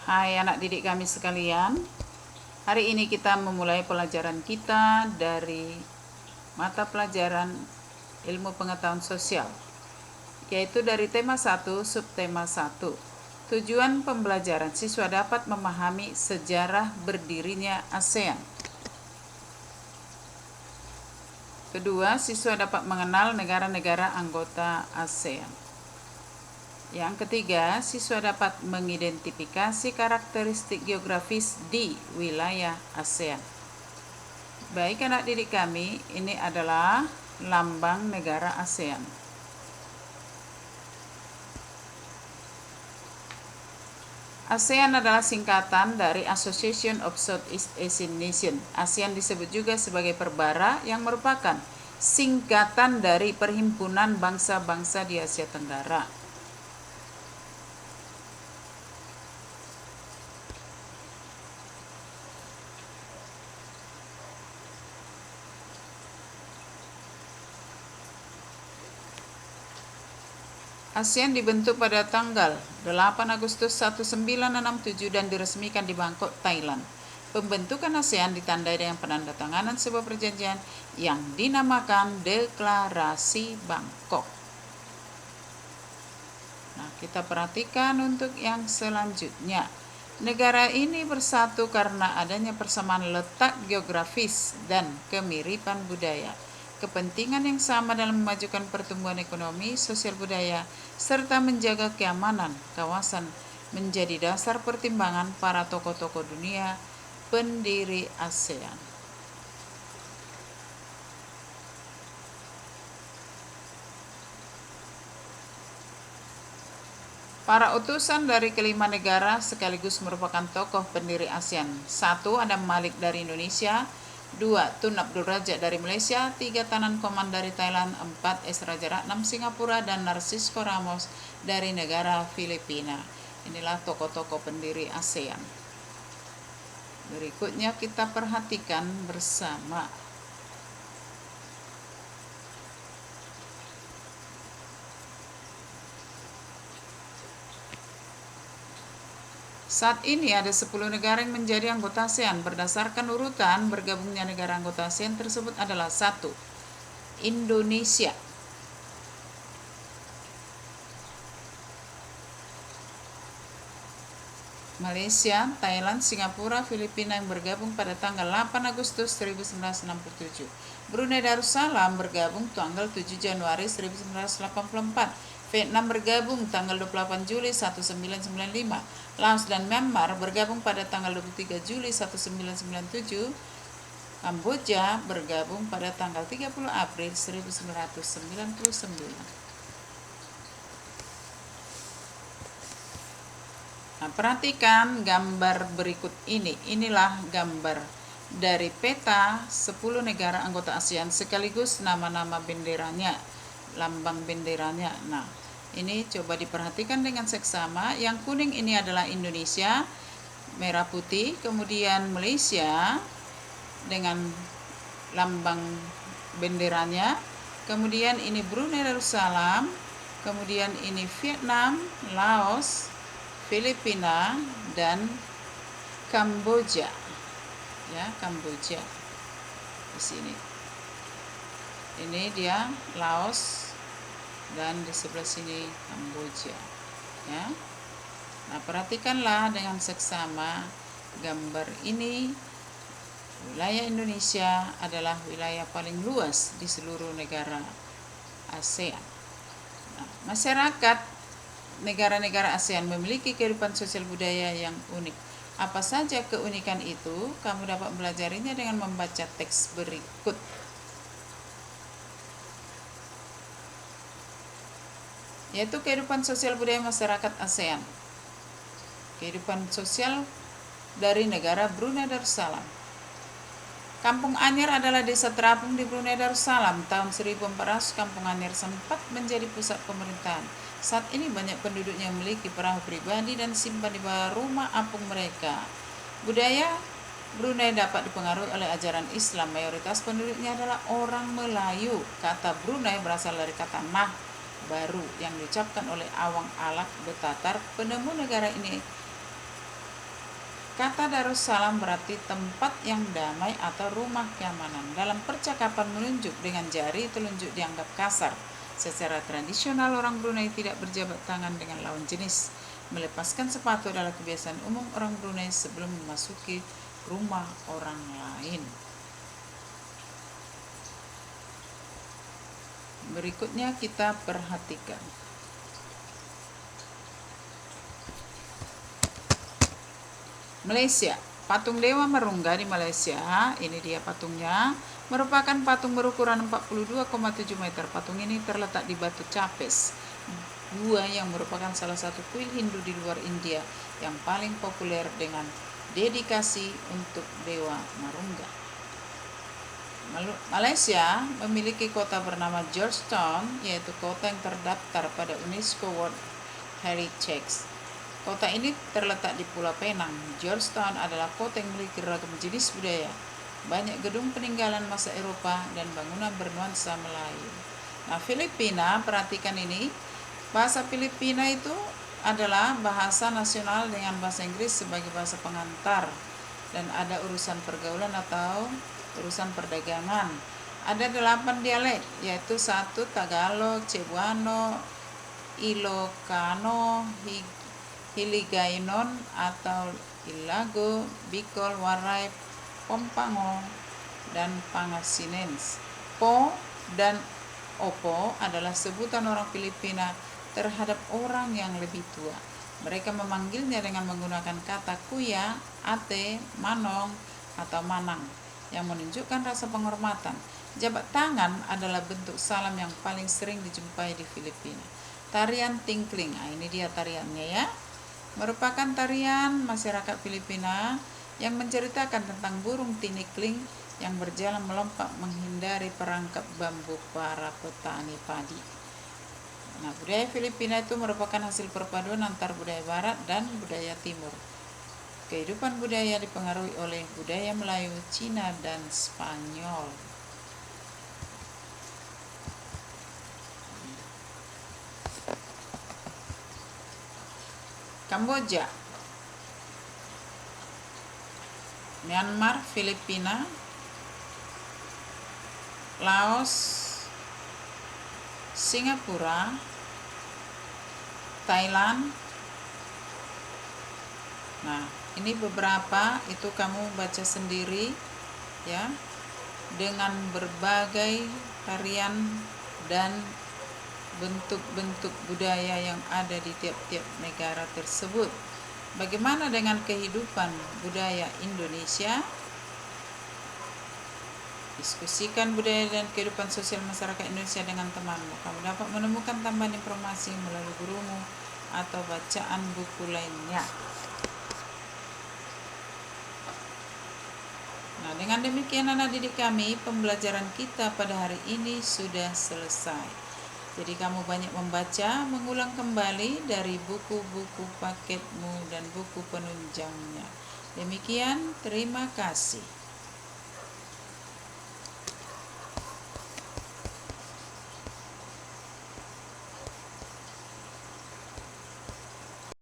Hai anak didik kami sekalian, hari ini kita memulai pelajaran kita dari mata pelajaran ilmu pengetahuan sosial, yaitu dari tema 1, subtema 1. Tujuan pembelajaran, siswa dapat memahami sejarah berdirinya ASEAN. Kedua, siswa dapat mengenal negara-negara anggota ASEAN. Yang ketiga, siswa dapat mengidentifikasi karakteristik geografis di wilayah ASEAN. Baik anak didik kami, ini adalah lambang negara ASEAN. ASEAN adalah singkatan dari Association of Southeast Asian Nations. ASEAN disebut juga sebagai perbara yang merupakan singkatan dari Perhimpunan Bangsa-Bangsa di Asia Tenggara. ASEAN dibentuk pada tanggal 8 Agustus 1967 dan diresmikan di Bangkok, Thailand. Pembentukan ASEAN ditandai dengan penandatanganan sebuah perjanjian yang dinamakan Deklarasi Bangkok. Nah, kita perhatikan untuk yang selanjutnya. Negara ini bersatu karena adanya persamaan letak geografis dan kemiripan budaya. Kepentingan yang sama dalam memajukan pertumbuhan ekonomi, sosial budaya, serta menjaga keamanan kawasan menjadi dasar pertimbangan para tokoh-tokoh dunia pendiri ASEAN. Para utusan dari kelima negara sekaligus merupakan tokoh pendiri ASEAN. 1. Adam Malik dari Indonesia. 2. Tun Abdul Razak dari Malaysia. 3. Tanan Koman dari Thailand. 4. S. Raja Ratnam Singapura dan Narcisco Ramos dari negara Filipina. Inilah tokoh-tokoh pendiri ASEAN. Berikutnya kita perhatikan bersama. Saat ini ada 10 negara yang menjadi anggota ASEAN. Berdasarkan urutan bergabungnya negara anggota ASEAN tersebut adalah 1. Indonesia. Malaysia, Thailand, Singapura, Filipina yang bergabung pada tanggal 8 Agustus 1967. Brunei Darussalam bergabung tanggal 7 Januari 1984. Vietnam bergabung tanggal 28 Juli 1995. Laos dan Myanmar bergabung pada tanggal 23 Juli 1997. Kamboja bergabung pada tanggal 30 April 1999. Nah, perhatikan gambar berikut ini. Inilah gambar dari peta 10 negara anggota ASEAN sekaligus nama-nama benderanya, lambang benderanya. Nah, ini coba diperhatikan dengan seksama. Yang kuning ini adalah Indonesia, merah putih, kemudian Malaysia dengan lambang benderanya, kemudian ini Brunei Darussalam, kemudian ini Vietnam, Laos, Filipina, dan Kamboja. Ya, Kamboja di sini. Ini dia Laos dan di sebelah sini Kamboja. Ya. Nah, perhatikanlah dengan seksama gambar ini. Wilayah Indonesia adalah wilayah paling luas di seluruh negara ASEAN. Nah, masyarakat negara-negara ASEAN memiliki kehidupan sosial budaya yang unik. Apa saja keunikan itu? Kamu dapat mempelajarinya dengan membaca teks berikut. Yaitu kehidupan sosial budaya masyarakat ASEAN. Kehidupan sosial dari negara Brunei Darussalam. Kampung Anyar adalah desa terapung di Brunei Darussalam. Tahun 1400 Kampung Anyar sempat menjadi pusat pemerintahan. Saat ini banyak penduduknya memiliki perahu pribadi dan simpan di bawah rumah apung mereka. Budaya Brunei dapat dipengaruhi oleh ajaran Islam. Mayoritas penduduknya adalah orang Melayu. Kata Brunei berasal dari kata nah, baru, yang diucapkan oleh Awang Alak Betatar, penemu negara ini Kata Darussalam berarti tempat yang damai atau rumah keamanan. Dalam percakapan menunjuk dengan jari, telunjuk dianggap kasar. Secara tradisional orang Brunei tidak berjabat tangan dengan lawan jenis. Melepaskan sepatu adalah kebiasaan umum orang Brunei sebelum memasuki rumah orang lain. Berikutnya kita perhatikan. Malaysia, patung Dewa Marungga di Malaysia, ini dia patungnya, merupakan patung berukuran 42,7 meter. Patung ini terletak di Batu Capes, gua yang merupakan salah satu kuil Hindu di luar India yang paling populer dengan dedikasi untuk Dewa Marungga. Malaysia memiliki kota bernama Georgetown, yaitu kota yang terdaftar pada UNESCO World Heritage. Kota ini terletak di Pulau Penang. Georgetown adalah kota yang memiliki ragam jenis budaya, banyak gedung peninggalan masa Eropa, dan bangunan bernuansa Melayu. Nah, Filipina, perhatikan ini. Bahasa Filipina itu adalah bahasa nasional dengan bahasa Inggris sebagai bahasa pengantar, dan ada urusan pergaulan atau urusan perdagangan. Ada 8 dialek, yaitu 1 Tagalog, Cebuano, Ilocano, Hiligaynon atau Ilago, Bicol, Waray, Pompango, dan Pangasinense. Po dan opo adalah sebutan orang Filipina terhadap orang yang lebih tua. Mereka memanggilnya dengan menggunakan kata kuya, ate, manong, atau manang yang menunjukkan rasa penghormatan. Jabat tangan adalah bentuk salam yang paling sering dijumpai di Filipina. Tarian tingkling, nah ini dia tariannya ya. Merupakan tarian masyarakat Filipina yang menceritakan tentang burung tinikling yang berjalan melompat menghindari perangkap bambu para petani padi. Nah, budaya Filipina itu merupakan hasil perpaduan antar budaya barat dan budaya timur. Kehidupan budaya dipengaruhi oleh budaya Melayu, Cina, dan Spanyol. Kamboja, Myanmar, Filipina, Laos, Singapura, Thailand. Nah, ini beberapa, itu kamu baca sendiri ya, dengan berbagai tarian dan bentuk-bentuk budaya yang ada di tiap-tiap negara tersebut. Bagaimana dengan kehidupan budaya Indonesia? Diskusikan budaya dan kehidupan sosial masyarakat Indonesia dengan temanmu. Kamu dapat menemukan tambahan informasi melalui gurumu atau bacaan buku lainnya. Nah, dengan demikian anak didik kami, pembelajaran kita pada hari ini sudah selesai. Jadi kamu banyak membaca, mengulang kembali dari buku-buku paketmu dan buku penunjangnya. Demikian, terima kasih.